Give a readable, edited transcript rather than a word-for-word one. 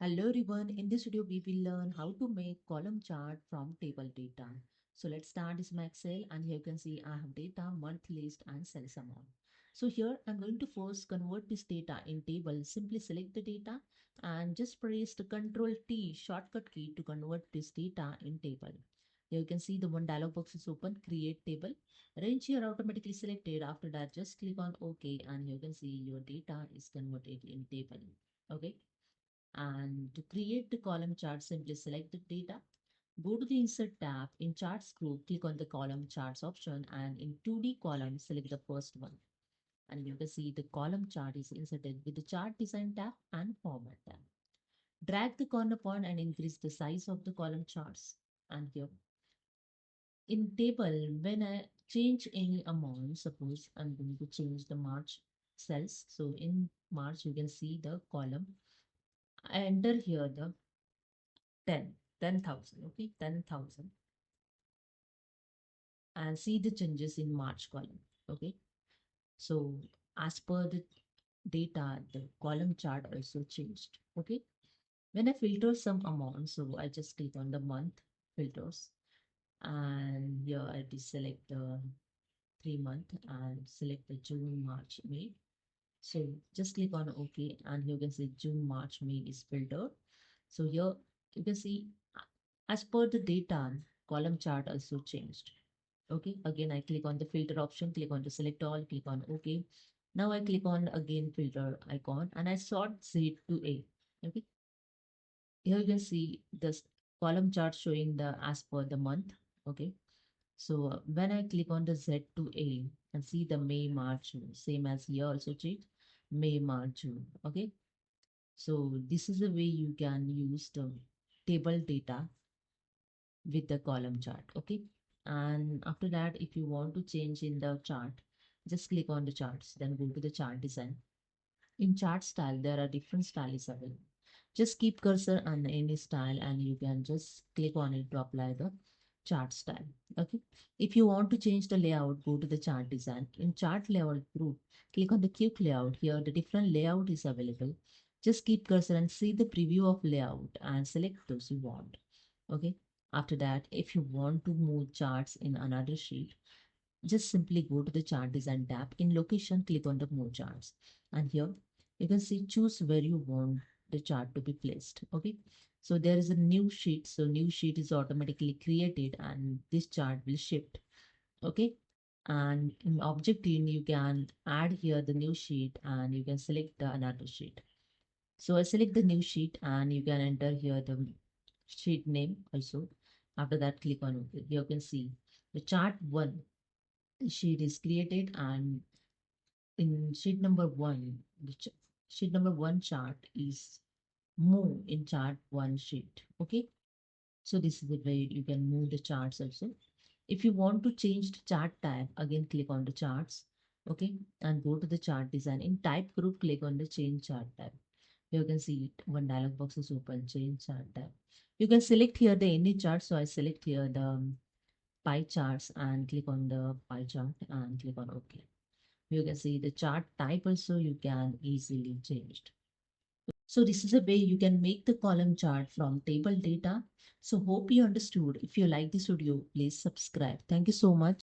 Hello everyone, in this video we will learn how to make column chart from table data. So let's start this my Excel, and here you can see I have data, month, list and sales amount. So here I'm going to first convert this data in table. Simply select the data and just press the Ctrl T shortcut key to convert this data in table. Here you can see the one dialog box is open, create table. Range here automatically selected. After that just click on OK, and you can see your data is converted in table. Okay. And to create the column chart, simply select the data. Go to the Insert tab. In Charts group, click on the Column Charts option, and in 2D column, select the first one. And you can see the column chart is inserted with the Chart Design tab and Format tab. Drag the corner point and increase the size of the column charts. And here, in table, when I change any amount, suppose I'm going to change the March cells. So in March, you can see the column. I enter here the 10,000, okay, 10,000, and see the changes in March column, okay. So as per the data, the column chart also changed, okay. When I filter some amount, so I just click on the month filters, and here I deselect the 3 month and select the June, March, May. So just click on OK, and you can see June, March, May is filtered. So here you can see as per the data, column chart also changed. Okay, again I click on the filter option, click on the select all, click on OK. Now I click on again filter icon and I sort Z to A. Okay, here you can see this column chart showing the as per the month. Okay, so when I click on the Z to A and see the May, March, June, same as here also check May, March, June. Okay, so this is the way you can use the table data with the column chart. Okay, and after that, if you want to change in the chart, just click on the charts, then go to the chart design. In chart style, there are different styles available. Just keep cursor on any style and you can just click on it to apply the chart style. Okay, if you want to change the layout, go to the chart design. In chart layout group, click on the quick layout. Here the different layout is available. Just keep cursor and see the preview of layout and select those you want. Okay, after that, if you want to move charts in another sheet, just simply go to the chart design tab. In location, click on the move charts, and here you can see choose where you want the chart to be placed. Okay, so there is a new sheet, so new sheet is automatically created and this chart will shift. Okay, and in object in you can add here the new sheet and you can select the another sheet. So I select the new sheet and you can enter here the sheet name also. After that, click on OK. You can see the chart 1 sheet is created, and in sheet number 1, sheet number 1 chart is move in chart 1 sheet. Okay, so this is the way you can move the charts also. If you want to change the chart type, again click on the charts. Okay, and go to the chart design. In type group, click on the change chart type. You can see it, one dialog box is open, change chart type. You can select here the any chart, so I select here the pie charts and click on the pie chart and click on OK. You can see the chart type also you can easily change. So this is a way you can make the column chart from table data. So hope you understood. If you like this video, please subscribe. Thank you so much.